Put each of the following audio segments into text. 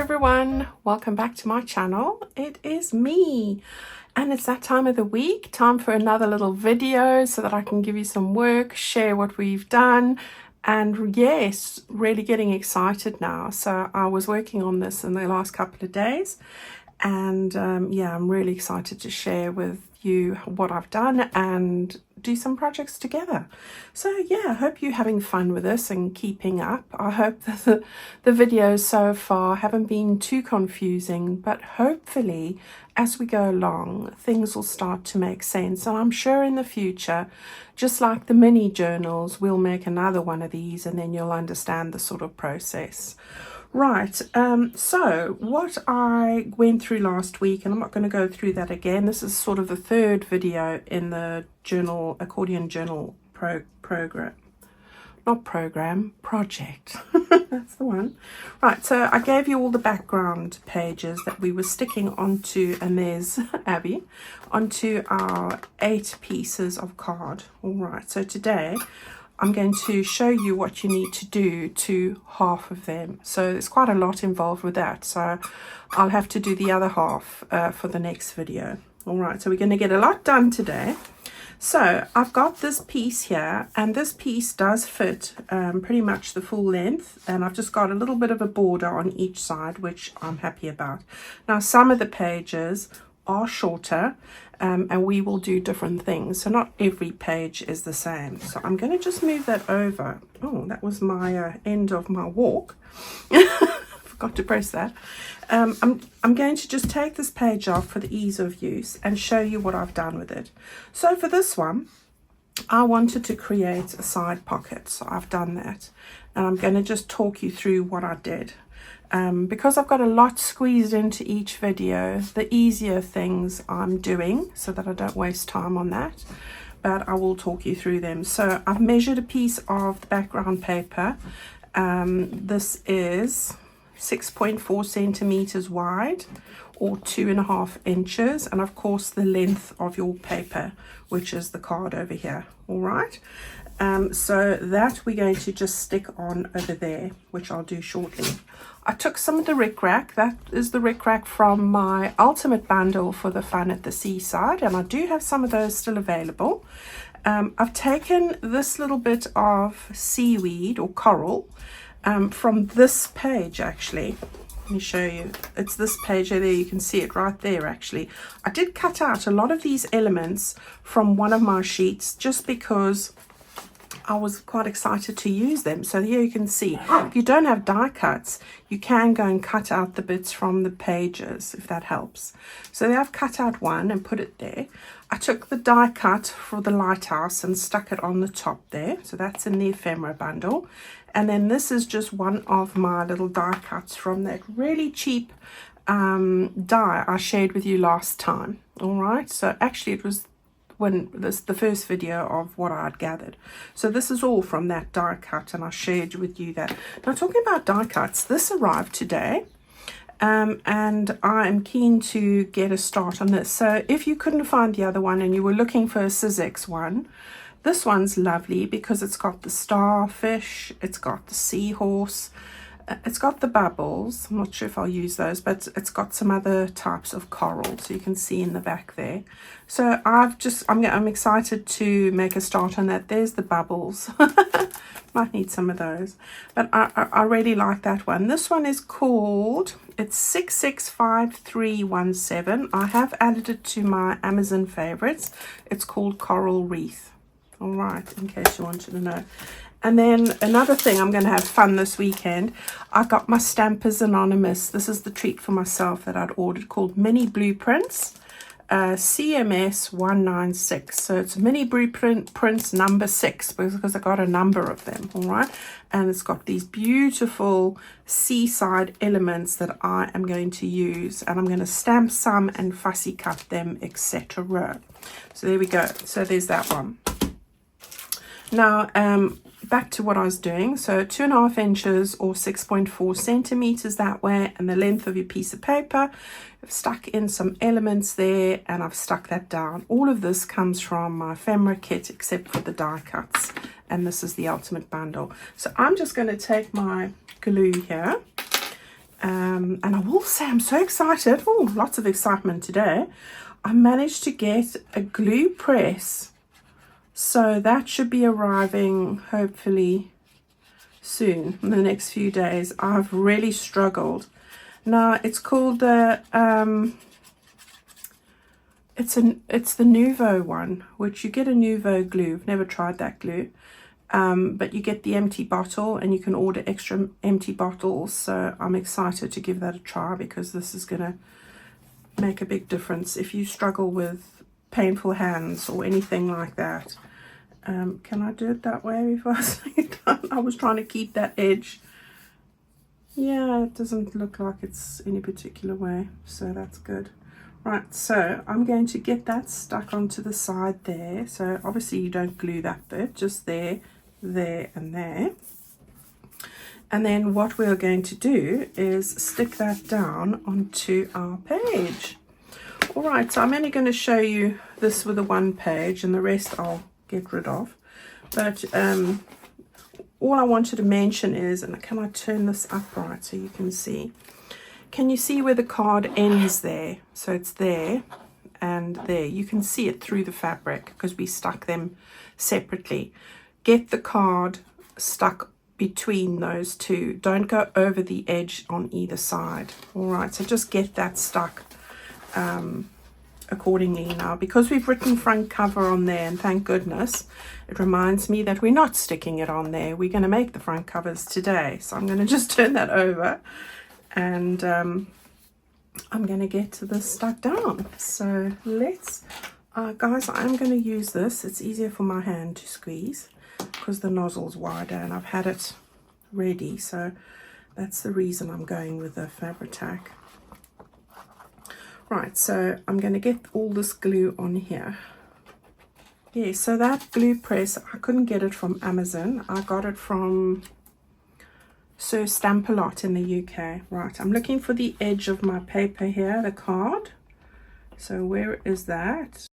everyone, welcome back to my channel. It is me and it's that time of the week, time for another little video so that I can give you some work, share what we've done, and yes, really getting excited now. So I was working on this in the last couple of days and yeah, I'm really excited to share with you what I've done and do some projects together. So yeah, I hope you're having fun with this and keeping up. I hope that the videos so far haven't been too confusing, but hopefully as we go along things will start to make sense, and I'm sure in the future, just like the mini journals, we'll make another one of these and then you'll understand the sort of process. Right, so what I went through last week, and I'm not going to go through that again. This is sort of the third video in the journal, Accordion journal project. That's the one. Right, so I gave you all the background pages that we were sticking onto, and there's Abby, onto our 8 pieces of card. All right, so today I'm going to show you what you need to do to half of them. So there's quite a lot involved with that. So I'll have to do the other half for the next video. All right, so we're going to get a lot done today. So I've got this piece here, and this piece does fit pretty much the full length. And I've just got a little bit of a border on each side, which I'm happy about. Now, some of the pages are shorter, and we will do different things, so not every page is the same. So I'm going to just move that over. Oh, that was my end of my walk. Forgot to press that. I'm going to just take this page off for the ease of use and show you what I've done with it. So for this one, I wanted to create a side pocket, so I've done that, and I'm going to just talk you through what I did. Because I've got a lot squeezed into each video, the easier things I'm doing so that I don't waste time on that, but I will talk you through them. So I've measured a piece of the background paper. This is 6.4 centimeters wide, or 2.5 inches, and of course the length of your paper, which is the card over here. All right, so that we're going to just stick on over there, which I'll do shortly. I took some of the rickrack. That is the rickrack from my ultimate bundle for the fun at the seaside, and I do have some of those still available. I've taken this little bit of seaweed or coral from this page, actually. Let me show you. It's this page there. You can see it right there, actually. I did cut out a lot of these elements from one of my sheets just because I was quite excited to use them. So here you can see, if you don't have die cuts, you can go and cut out the bits from the pages, if that helps. So there I've cut out one and put it there. I took the die cut for the lighthouse and stuck it on the top there. So that's in the ephemera bundle. And then this is just one of my little die cuts from that really cheap die I shared with you last time. All right, so actually it was the first video of what I had gathered. So this is all from that die cut, and I shared with you that. Now, talking about die cuts, this arrived today, and I am keen to get a start on this. So if you couldn't find the other one and you were looking for a Sizzix one, this one's lovely because it's got the starfish, it's got the seahorse, it's got the bubbles. I'm not sure if I'll use those, but it's got some other types of coral, so you can see in the back there. So I'm excited to make a start on that. There's the bubbles. Might need some of those, but I really like that one. This one is called, it's 665317. I have added it to my Amazon favorites. It's called Coral Wreath. All right, in case you wanted to know. And then another thing, I'm going to have fun this weekend. I got my Stampers Anonymous. This is the treat for myself that I'd ordered, called Mini Blueprints, CMS 196. So it's Mini Blueprints number 6 because I got a number of them, all right? And it's got these beautiful seaside elements that I am going to use. And I'm going to stamp some and fussy cut them, etc. So there we go. So there's that one. Now, back to what I was doing. So 2.5 inches or 6.4 centimeters that way, and the length of your piece of paper. I've stuck in some elements there, and I've stuck that down. All of this comes from my ephemera kit, except for the die cuts, and this is the ultimate bundle. So I'm just going to take my glue here, And I will say I'm so excited. Oh, lots of excitement today. I managed to get a glue press. So that should be arriving hopefully soon, in the next few days. I've really struggled. Now it's called the it's the Nuvo one, which you get a Nuvo glue. I've never tried that glue. But you get the empty bottle, and you can order extra empty bottles. So I'm excited to give that a try, because this is going to make a big difference if you struggle with painful hands or anything like that. Can I do it that way before I was trying to keep that edge. Yeah, it doesn't look like it's any particular way, so that's good. Right, so I'm going to get that stuck onto the side there. So obviously you don't glue that bit, just there, there and there. And then what we're going to do is stick that down onto our page. All right, so I'm only going to show you this with a one page, and the rest I'll get rid of. But all I wanted to mention is, and can I turn this upright so you can see? Can you see where the card ends there? So it's there and there. You can see it through the fabric because we stuck them separately. Get the card stuck between those two. Don't go over the edge on either side. All right, so just get that stuck accordingly. Now, because we've written front cover on there, and thank goodness, it reminds me that we're not sticking it on there. We're going to make the front covers today. So I'm going to just turn that over, and I'm going to get this stuck down. So let's, guys, I'm going to use this. It's easier for my hand to squeeze because the nozzle's wider, and I've had it ready. So that's the reason I'm going with the Fabri-Tac. Right, so I'm going to get all this glue on here. Yeah, so that glue press, I couldn't get it from Amazon. I got it from Sir Stamp-A-Lot in the UK. Right, I'm looking for the edge of my paper here, the card. So where is that?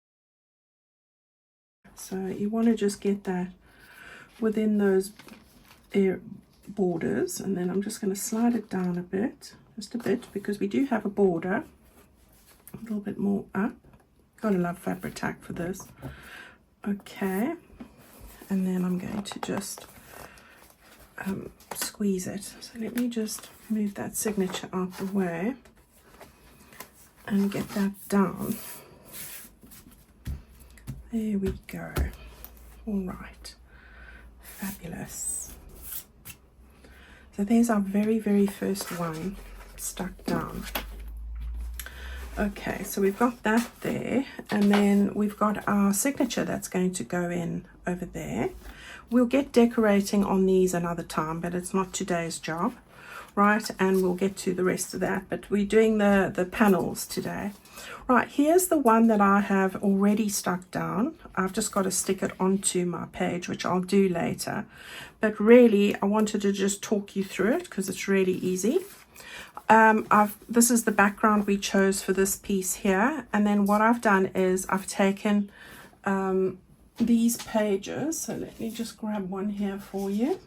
So you want to just get that within those borders, and then I'm just going to slide it down a bit, just a bit, because we do have a border. A little bit more up. Gotta love Fabri-Tac for this. Okay, and then I'm going to just squeeze it. So let me just move that signature out the way and get that down. There we go. All right, fabulous. So there's our very, very first one stuck down. Okay, so we've got that there, and then we've got our signature that's going to go in over there. We'll get decorating on these another time, but it's not today's job, right? And we'll get to the rest of that, but we're doing the panels today. Right, here's the one that I have already stuck down. I've just got to stick it onto my page, which I'll do later. But really, I wanted to just talk you through it because it's really easy. This is the background we chose for this piece here, and then what I've done is I've taken these pages. So let me just grab one here for you.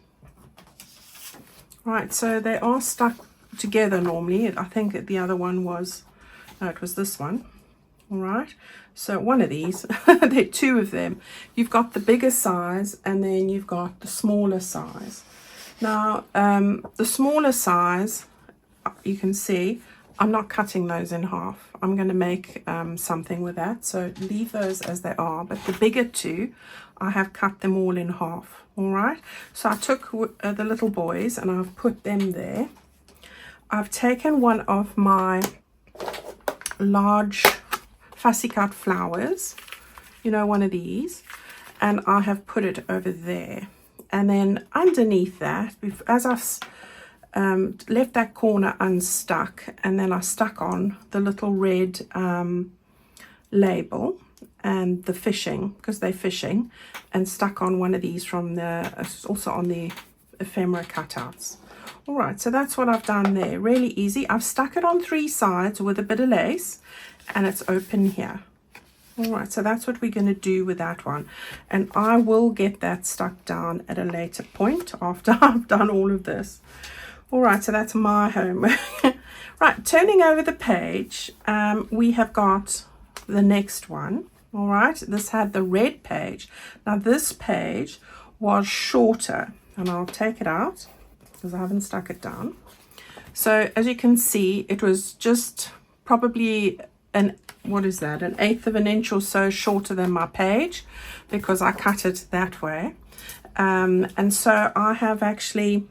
Right, so they are stuck together normally. I think the other one was, no, it was this one. All right, so one of these, there are two of them. You've got the bigger size, and then you've got the smaller size. Now, the smaller size, you can see I'm not cutting those in half. I'm going to make something with that, so leave those as they are. But the bigger two, I have cut them all in half. All right, so I took the little boys and I've put them there. I've taken one of my large fussy cut flowers, you know, one of these, and I have put it over there. And then underneath that, as I've left that corner unstuck, and then I stuck on the little red label and the fishing, because they're fishing, and stuck on one of these from the, also on the ephemera cutouts. All right, so that's what I've done there. Really easy. I've stuck it on three sides with a bit of lace, and it's open here. All right, so that's what we're going to do with that one, and I will get that stuck down at a later point after I've done all of this. All right, so that's my homework. Right, turning over the page, we have got the next one. All right, this had the red page. Now this page was shorter, and I'll take it out because I haven't stuck it down. So as you can see, it was just probably an, what is that, an 1/8 of an inch or so shorter than my page, because I cut it that way. And so I have actually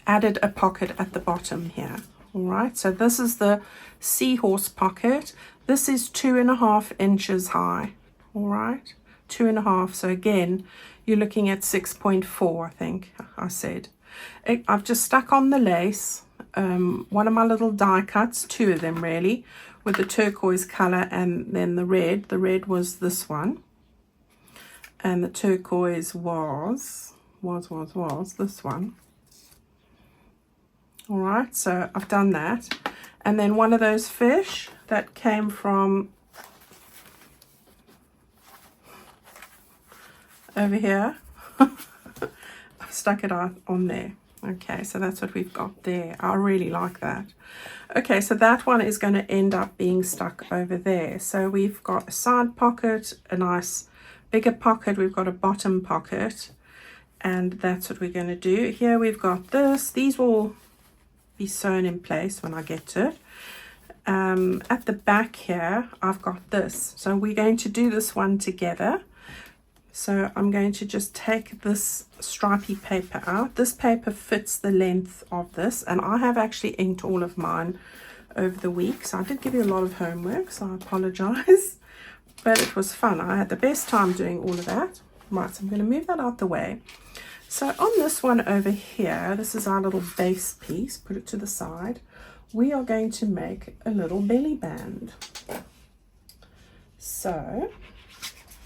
added a pocket at the bottom here. All right, so this is the seahorse pocket. This is 2.5 inches high. All right, 2.5. So again, you're looking at 6.4, I think I said. I've just stuck on the lace, one of my little die cuts, 2 of them really, with the turquoise color and then the red. The red was this one, and the turquoise was this one. All right, so I've done that. And then one of those fish that came from over here, I've stuck it out on there. Okay, so that's what we've got there. I really like that. Okay, so that one is going to end up being stuck over there. So we've got a side pocket, a nice bigger pocket, we've got a bottom pocket, and that's what we're going to do. Here we've got this. These will be sewn in place when I get to it. At the back here, I've got this. So we're going to do this one together. So I'm going to just take this stripy paper out. This paper fits the length of this, and I have actually inked all of mine over the week. So I did give you a lot of homework, so I apologize. But it was fun. I had the best time doing all of that. Right, so I'm going to move that out the way. So on this one over here, this is our little base piece. Put it to the side. We are going to make a little belly band. So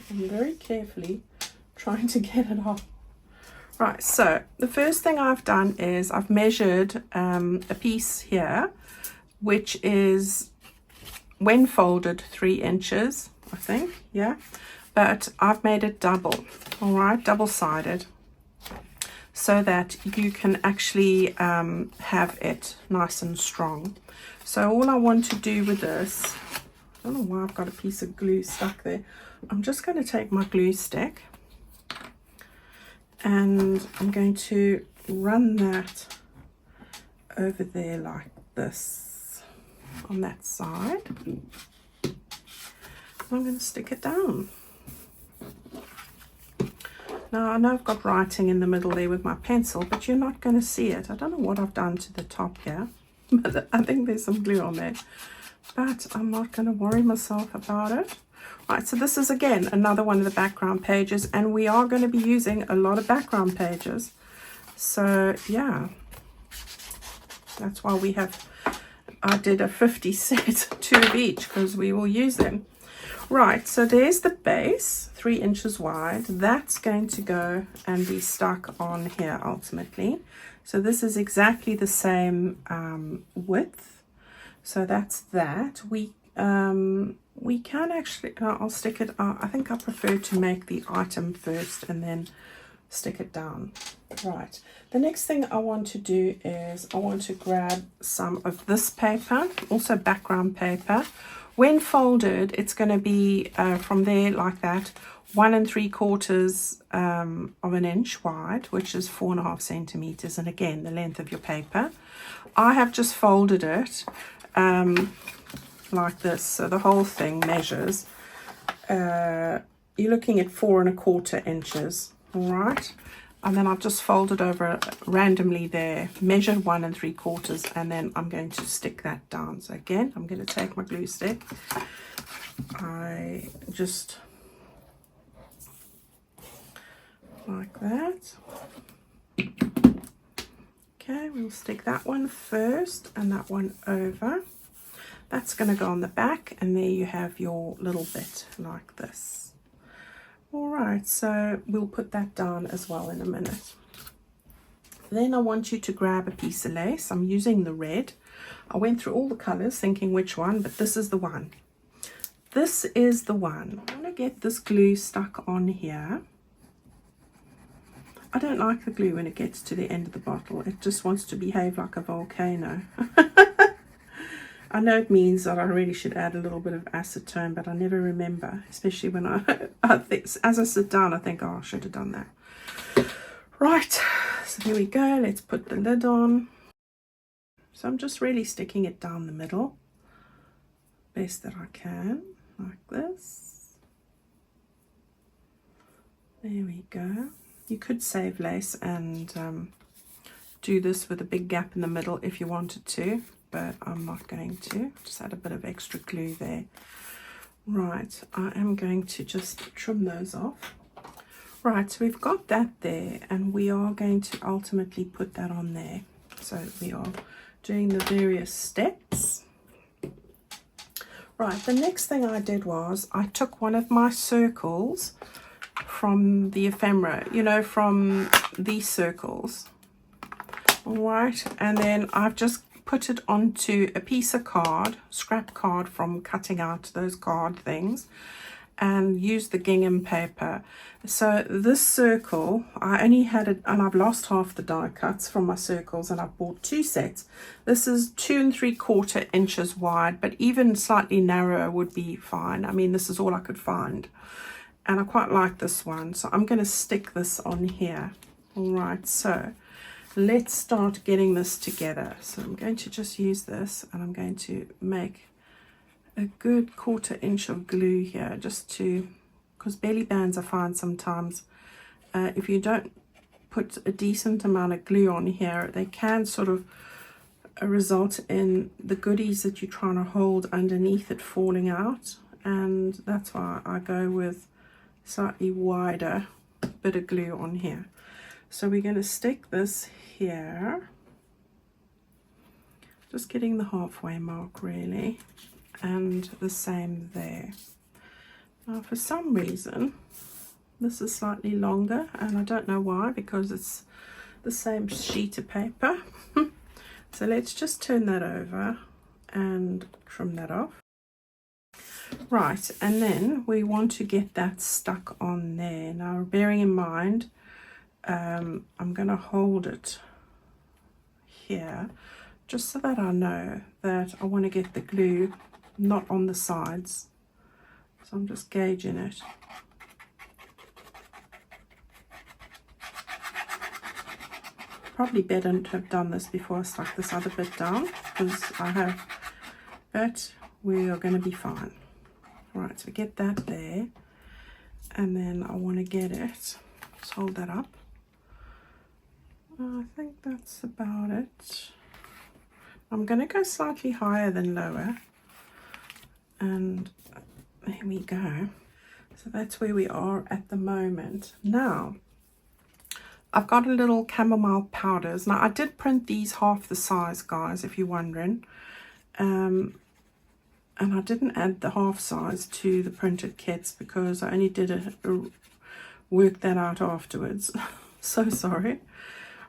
I'm very carefully trying to get it off. Right, so the first thing I've done is I've measured a piece here, which is, when folded, 3 inches, I think, yeah. But I've made it double, all right, double-sided, so that you can actually have it nice and strong. So all I want to do with this, I don't know why I've got a piece of glue stuck there. I'm just going to take my glue stick and I'm going to run that over there like this on that side. I'm going to stick it down. Now I know I've got writing in the middle there with my pencil, but you're not going to see it. I don't know what I've done to the top here, but I think there's some glue on there. But I'm not going to worry myself about it. Right, so this is again another one of the background pages, and we are going to be using a lot of background pages. So yeah, that's why we have, I did a 50 set, 2 of each, because we will use them. Right, so there's the base, 3 inches wide. That's going to go and be stuck on here ultimately. So this is exactly the same width. So that's that. We can actually, I'll stick it, I think I prefer to make the item first and then stick it down. Right, the next thing I want to do is I want to grab some of this paper, also background paper. When folded, it's going to be from there like that, 1 3/4 of an inch wide, which is 4.5 centimeters, and again the length of your paper. I have just folded it like this, so the whole thing measures. You're looking at 4 1/4 inches, all right. And then I've just folded over randomly there, measured 1 3/4, and then I'm going to stick that down. So again, I'm going to take my glue stick. I just like that. Okay, we'll stick that one first and that one over. That's going to go on the back, and there you have your little bit like this. All right, so we'll put that down as well in a minute. Then I want you to grab a piece of lace. I'm using the red. I went through all the colors thinking which one, but this is the one. This is the one. I'm going to get this glue stuck on here. I don't like the glue when it gets to the end of the bottle. It just wants to behave like a volcano. I know it means that I really should add a little bit of acetone, but I never remember, especially when I think, as I sit down, I think, oh, I should have done that. Right, so here we go. Let's put the lid on. So I'm just really sticking it down the middle, best that I can, like this. There we go. You could save lace and do this with a big gap in the middle if you wanted to, but I'm not going to. Just add a bit of extra glue there. Right, I am going to just trim those off. Right, so we've got that there, and we are going to ultimately put that on there. So we are doing the various steps. Right, the next thing I did was I took one of my circles from the ephemera, you know, from these circles. All right, and then I've just put it onto a piece of card, scrap card from cutting out those card things, and use the gingham paper. So this circle, I only had it, and I've lost half the die cuts from my circles, and I've bought 2 sets. This is 2 3/4 inches wide, but even slightly narrower would be fine. I mean, this is all I could find, and I quite like this one, so I'm going to stick this on here. All right, so let's start getting this together. So I'm going to just use this, and I'm going to make a good 1/4 inch of glue here, just to, because belly bands I find sometimes if you don't put a decent amount of glue on here, they can sort of result in the goodies that you're trying to hold underneath it falling out, and that's why I go with slightly wider bit of glue on here. So we're going to stick this here, just getting the halfway mark really, and the same there. Now for some reason this is slightly longer, and I don't know why, because it's the same sheet of paper. So let's just turn that over and trim that off. Right, and then we want to get that stuck on there. Now bearing in mind I'm going to hold it here just so that I know that I want to get the glue not on the sides. So I'm just gauging it. Probably better to have done this before I stuck this other bit down, because I have, but we are going to be fine. Right, so get that there, and then I want to get it, just hold that up. I think that's about it. I'm going to go slightly higher than lower, and there we go. So that's where we are at the moment. Now I've got a little chamomile powders. Now I did print these half the size, guys, if you're wondering, and I didn't add the half size to the printed kits because I only did work that out afterwards. So sorry.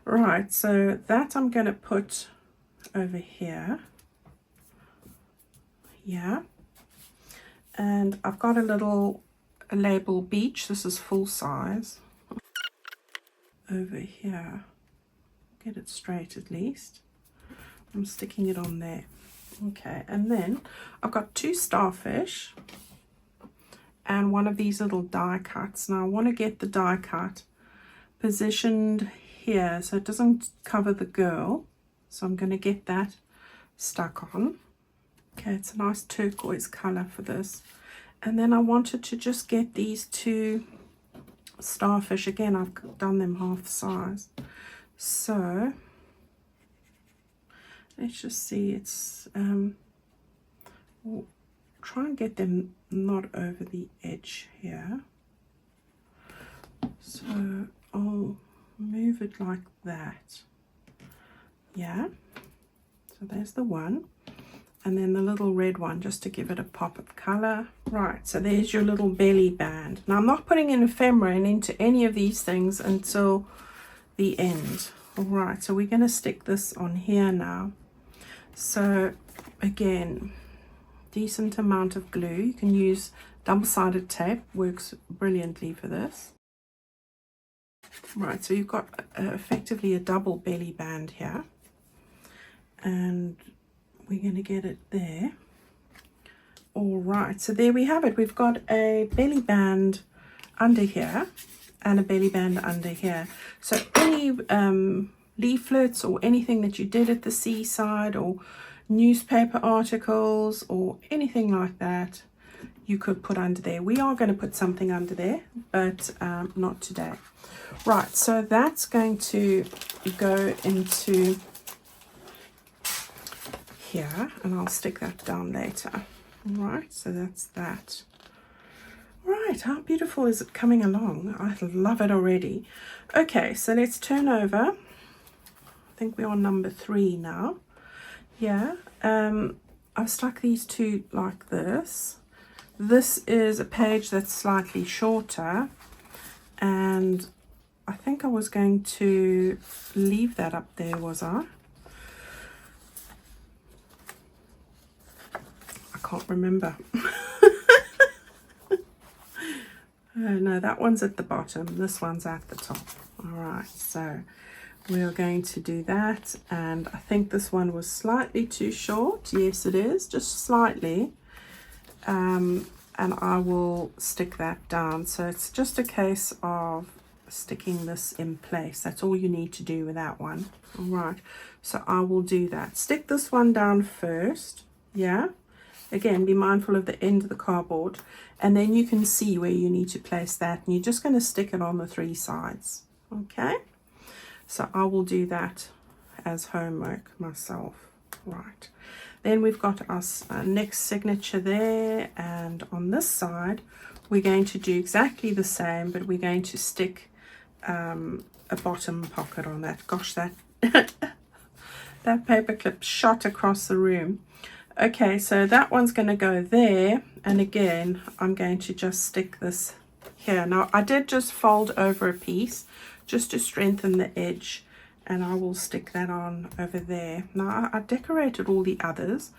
Right, so that I'm going to put over here. Yeah. And I've got a little label Beach. This is full size. Over here. Get it straight at least. I'm sticking it on there. Okay, and then I've got 2 starfish and one of these little die cuts. Now I want to get the die cut positioned here so it doesn't cover the girl. So I'm going to get that stuck on. Okay, it's a nice turquoise color for this. And then I wanted to just get these 2 starfish. Again, I've done them half the size. So let's just see, it's we'll try and get them not over the edge here. So I'll move it like that. Yeah, so there's the one, and then the little red one just to give it a pop of color. Right, so there's your little belly band. Now I'm not putting an ephemera into any of these things until the end. All right, so we're going to stick this on here now. So again, decent amount of glue. You can use double-sided tape, works brilliantly for this. Right, so you've got effectively a double belly band here, and we're going to get it there. All right, so there we have it. We've got a belly band under here and a belly band under here. So any leaflets or anything that you did at the seaside, or newspaper articles or anything like that, you could put under there. We are going to put something under there, but not today. Right, so that's going to go into here, and I'll stick that down later. All right, so that's that. Right, how beautiful is it coming along? I love it already. Okay, so let's turn over. I think we're on number 3 now. Yeah, I've stuck these two like this. This is a page that's slightly shorter, and I think I was going to leave that up there, was I? I can't remember. No, that one's at the bottom. This one's at the top. All right, so we're going to do that. And I think this one was slightly too short. Yes, it is, just slightly. And I will stick that down. So it's just a case of sticking this in place. That's all you need to do with that one. All right, so I will do that. Stick this one down first. Yeah, again, be mindful of the end of the cardboard, and then you can see where you need to place that, and you're just going to stick it on the 3 sides. Okay, so I will do that as homework myself. Right, then we've got our next signature there, and on this side we're going to do exactly the same, but we're going to stick a bottom pocket on that. Gosh, that that paper clip shot across the room. Okay, so that one's going to go there, and again I'm going to just stick this here. Now I did just fold over a piece just to strengthen the edge, and I will stick that on over there. Now I decorated all the others,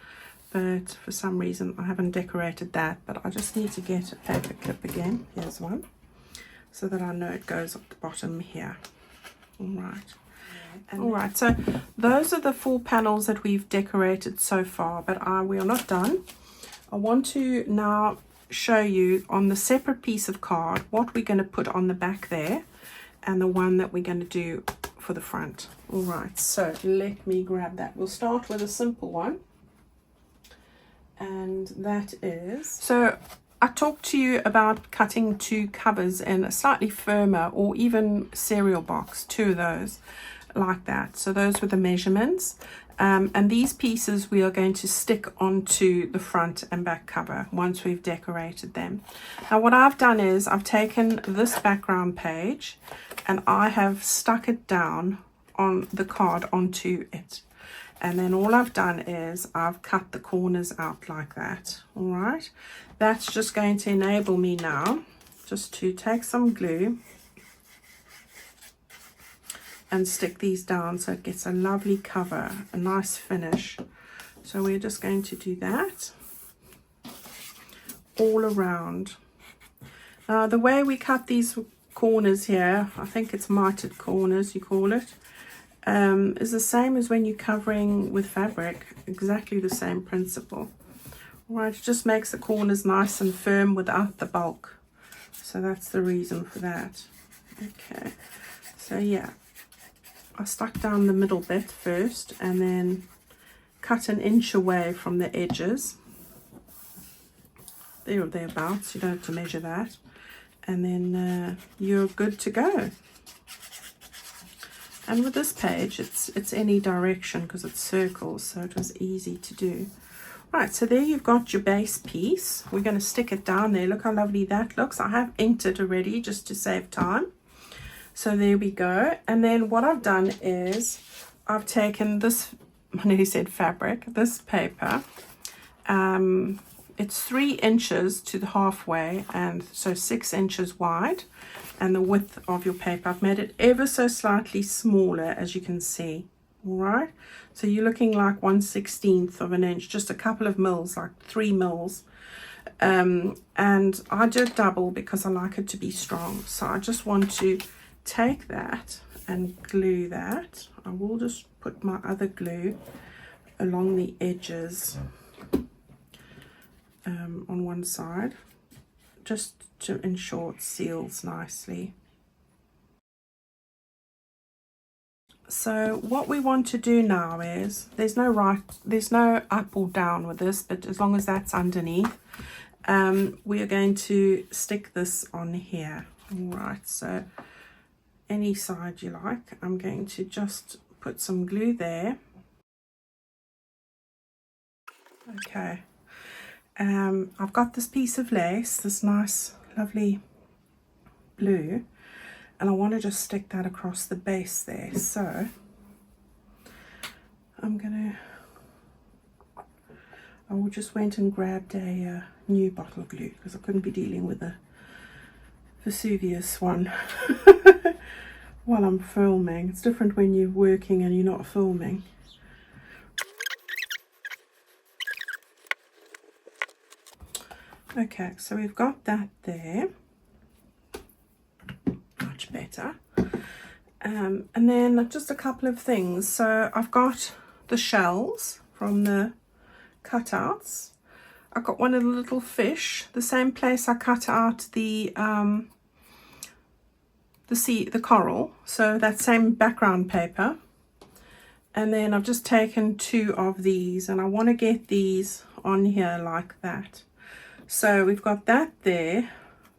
but for some reason I haven't decorated that, but I just need to get a paper clip again. Here's one, so that I know it goes at the bottom here. All right. All right, so those are the 4 panels that we've decorated so far, but we are not done. I want to now show you on the separate piece of card what we're going to put on the back there, and the one that we're going to do for the front. All right, so let me grab that. We'll start with a simple one, and that is, so I talked to you about cutting 2 covers in a slightly firmer or even cereal box, 2 of those like that. So those were the measurements, and these pieces we are going to stick onto the front and back cover once we've decorated them. Now what I've done is I've taken this background page and I have stuck it down on the card onto it, and then all I've done is I've cut the corners out like that. All right, that's just going to enable me now just to take some glue and stick these down so it gets a lovely cover, a nice finish. So we're just going to do that all around. Now the way we cut these corners here, I think it's mitered corners you call it, is the same as when you're covering with fabric, exactly the same principle. All right, it just makes the corners nice and firm without the bulk. So that's the reason for that. Okay, so yeah, I stuck down the middle bit first and then cut 1 inch away from the edges. There or thereabouts, you don't have to measure that. And then you're good to go. And with this page, it's any direction because it's circles, so it was easy to do. Right, so there you've got your base piece. We're going to stick it down there. Look how lovely that looks. I have inked it already just to save time. So there we go. And then what I've done is I've taken this, I nearly said fabric, this paper. It's 3 inches to the halfway, and so 6 inches wide, and the width of your paper. I've made it ever so slightly smaller, as you can see. All right, so you're looking like 1/16 of an inch, just a couple of mils, like 3 mils. And I do it double because I like it to be strong. So I just want to take that and glue that. I will just put my other glue along the edges on one side, just to ensure it seals nicely. So what we want to do now is, there's no up or down with this, but as long as that's underneath, we are going to stick this on here. All right, so any side you like, I'm going to just put some glue there. Okay, I've got this piece of lace, this nice lovely blue, and I want to just stick that across the base there. So I just went and grabbed a new bottle of glue because I couldn't be dealing with a Vesuvius one while I'm filming. It's different when you're working and you're not filming. Okay, so we've got that there. Much better. And then just a couple of things. So I've got the shells from the cutouts. I got one of the little fish, the same place I cut out the coral, so that same background paper. And then I've just taken two of these, and I want to get these on here like that. So we've got that there,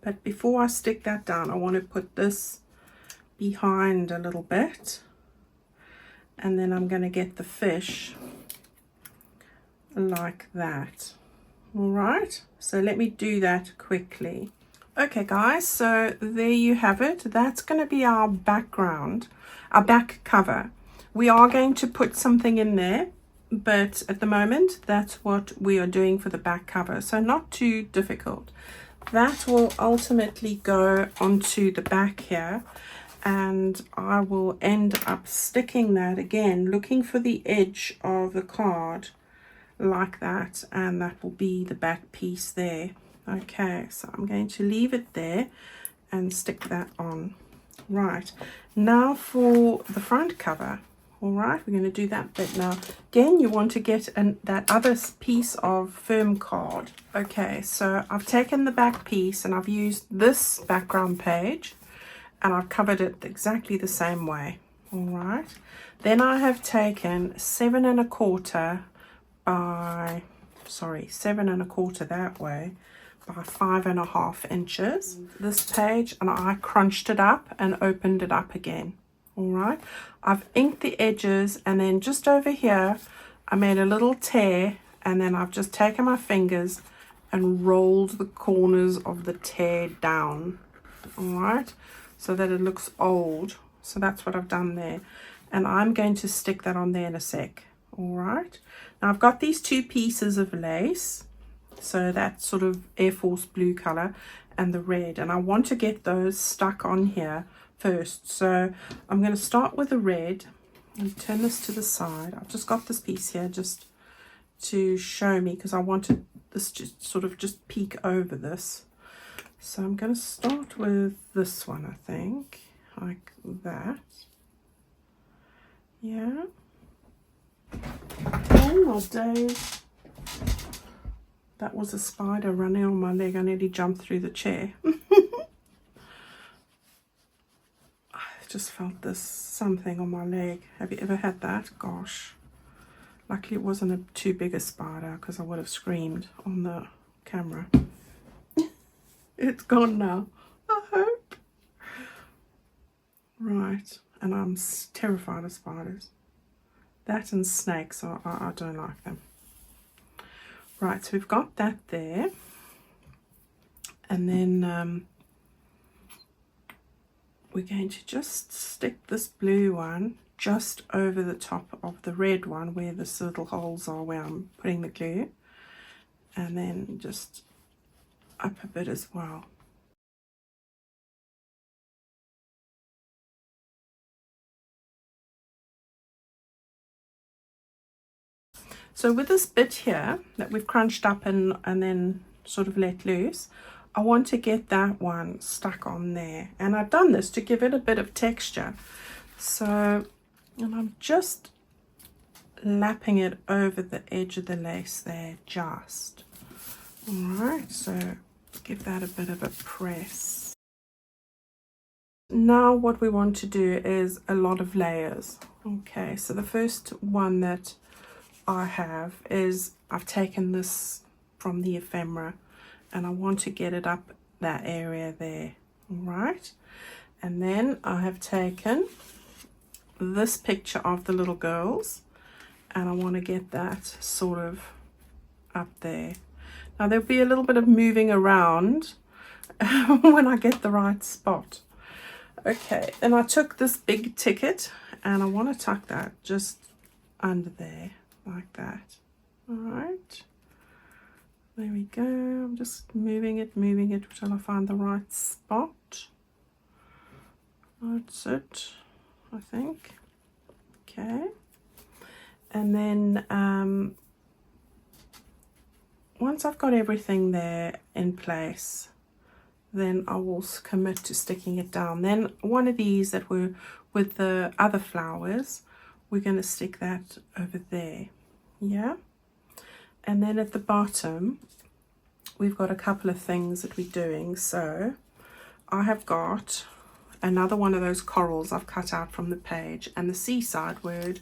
but before I stick that down, I want to put this behind a little bit, and then I'm going to get the fish like that. All right, so let me do that quickly. Okay guys, so there you have it. That's going to be our background, our back cover. We are going to put something in there, but at the moment that's what we are doing for the back cover, so not too difficult. That will ultimately go onto the back here, and I will end up sticking that again, looking for the edge of the card like that, and that will be the back piece there. Okay, so I'm going to leave it there and stick that on. Right, now for the front cover. All right, we're going to do that bit now. Again, you want to get that other piece of firm card. Okay, so I've taken the back piece and I've used this background page and I've covered it exactly the same way. All right, then I have taken 7 1/4 by, sorry, 7 1/4 that way by 5 1/2 inches. This page, and I crunched it up and opened it up again. All right, I've inked the edges, and then just over here I made a little tear, and then I've just taken my fingers and rolled the corners of the tear down. All right, so that it looks old. So that's what I've done there, and I'm going to stick that on there in a sec. All right, now I've got these two pieces of lace, so that sort of Air Force blue color and the red, and I want to get those stuck on here first. So I'm going to start with the red and turn this to the side. I've just got this piece here just to show me, because I wanted this to sort of just peek over this. So I'm going to start with this one, I think, like that. Yeah. Oh my days. That was a spider running on my leg. I nearly jumped through the chair. I just felt this something on my leg. Have you ever had that? Gosh. Luckily it wasn't too big a spider, because I would have screamed on the camera. It's gone now, I hope. Right, and I'm terrified of spiders. That and snakes, I don't like them. Right, so we've got that there, and then we're going to just stick this blue one just over the top of the red one where the little holes are where I'm putting the glue, and then just up a bit as well. So with this bit here that we've crunched up and then sort of let loose, I want to get that one stuck on there. And I've done this to give it a bit of texture. So, and I'm just lapping it over the edge of the lace there, just. Alright, so give that a bit of a press. Now what we want to do is a lot of layers. Okay, so the first one that I have is I've taken this from the ephemera and I want to get it up that area there. Alright, and then I have taken this picture of the little girls and I want to get that sort of up there. Now there'll be a little bit of moving around when I get the right spot. Okay, then I took this big ticket and I want to tuck that just under there like that. All right, there we go. I'm just moving it until I find the right spot. That's it, I think. Okay, and then once I've got everything there in place, then I will commit to sticking it down. Then one of these that were with the other flowers, we're going to stick that over there. Yeah, and then at the bottom we've got a couple of things that we're doing. So I have got another one of those corals I've cut out from the page, and the seaside word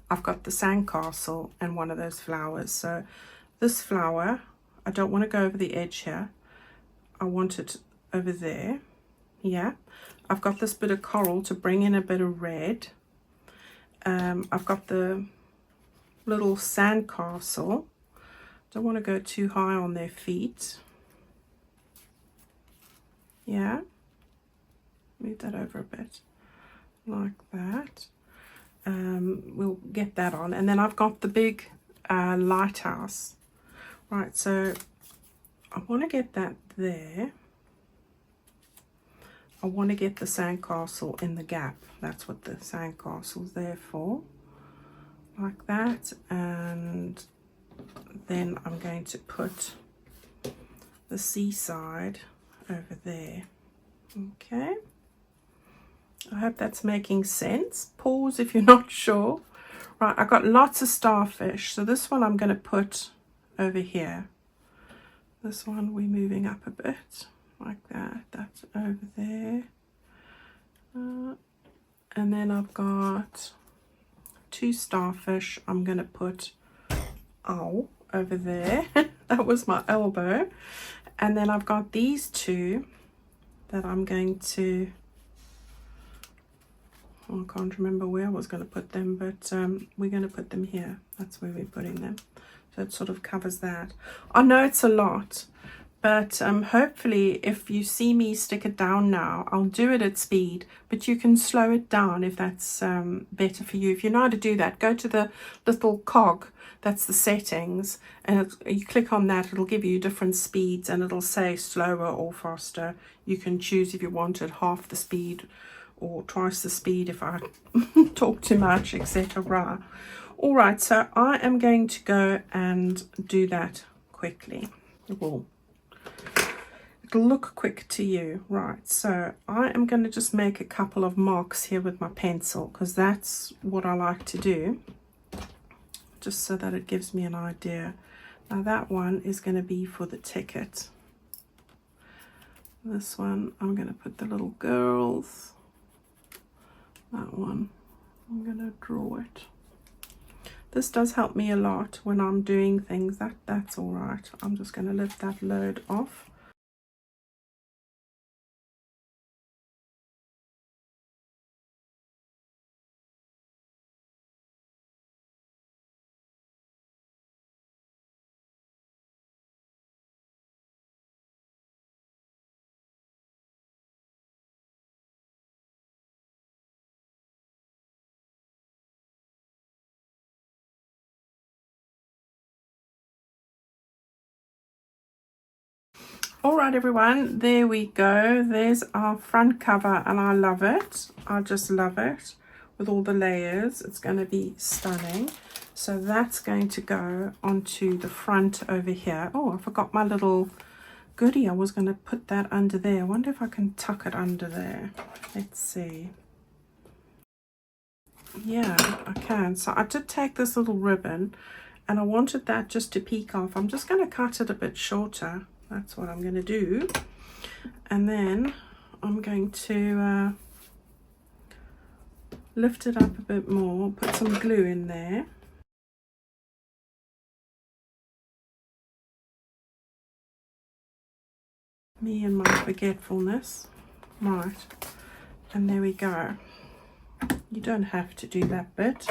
I've got the sandcastle and one of those flowers. So this flower, I don't want to go over the edge here, I want it over there. Yeah, I've got this bit of coral to bring in a bit of red. I've got the little sandcastle, don't want to go too high on their feet. Yeah, move that over a bit like that. We'll get that on, and then I've got the big lighthouse. Right, so I want to get that there. I want to get the sandcastle in the gap. That's what the sandcastle's there for, like that. And then I'm going to put the seaside over there. Okay, I hope that's making sense. Pause if you're not sure. Right, I've got lots of starfish, so this one I'm going to put over here. This one we're moving up a bit like that. That's over there. And then I've got two starfish I'm going to put over there. That was my elbow. And then I've got these two that I'm going to, I can't remember where I was going to put them, but we're going to put them here. That's where we're putting them. So it sort of covers that. I know it's a lot, but hopefully if you see me stick it down now, I'll do it at speed, but you can slow it down if that's better for you. If you know how to do that, go to the little cog, that's the settings, and you click on that, it'll give you different speeds and it'll say slower or faster. You can choose if you wanted half the speed or twice the speed if I talk too much, etc. All right, so I am going to go and do that quickly. It'll look quick to you. Right, so I am going to just make a couple of marks here with my pencil, because that's what I like to do, just so that it gives me an idea. Now that one is going to be for the ticket. This one I'm going to put the little girls. That one I'm going to draw it. This does help me a lot when I'm doing things. That's all right. I'm just going to lift that load off. All right, everyone, there we go. There's our front cover, and I love it. I just love it with all the layers. It's going to be stunning. So that's going to go onto the front over here. Oh, I forgot my little goody, I was going to put that under there. I wonder if I can tuck it under there. Let's see. Yeah, I can. So I did take this little ribbon and I wanted that just to peek off. I'm just going to cut it a bit shorter. That's what I'm going to do. And then I'm going to lift it up a bit more, put some glue in there. Me and my forgetfulness. Right, and there we go. You don't have to do that bit,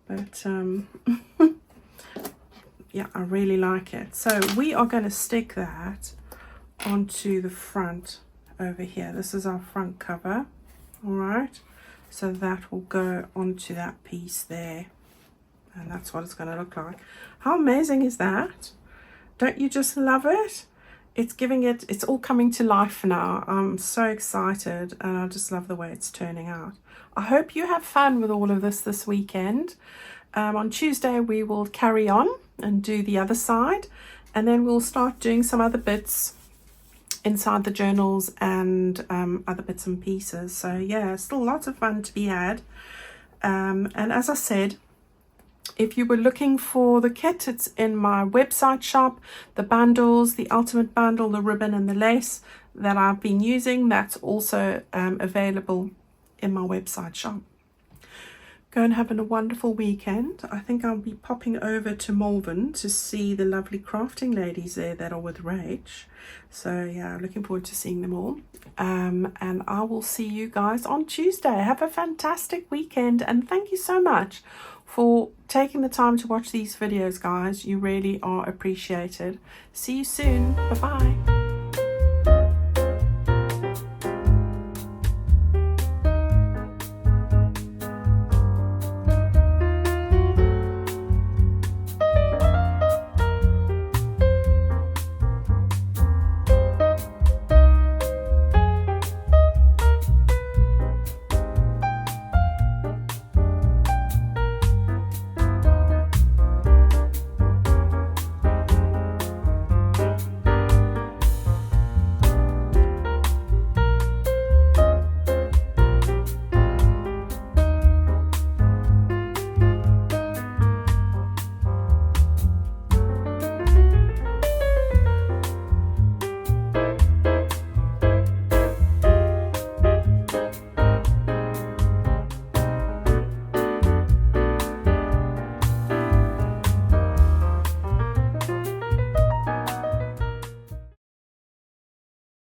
but yeah, I really like it. So we are going to stick that onto the front over here. This is our front cover. All right, so that will go onto that piece there, and that's what it's going to look like. How amazing is that? Don't you just love it? It's giving it, it's all coming to life now. I'm so excited and I just love the way it's turning out. I hope you have fun with all of this weekend. On Tuesday we will carry on and do the other side, and then we'll start doing some other bits inside the journals and other bits and pieces. So yeah, still lots of fun to be had. And as I said, if you were looking for the kit, it's in my website shop. The bundles, the ultimate bundle, the ribbon and the lace that I've been using, that's also available in my website shop. Go and have a wonderful weekend. I think I'll be popping over to Malvern to see the lovely crafting ladies there that are with Rach. So yeah, looking forward to seeing them all. And I will see you guys on Tuesday. Have a fantastic weekend, and thank you so much for taking the time to watch these videos, guys. You really are appreciated. See you soon. Bye bye.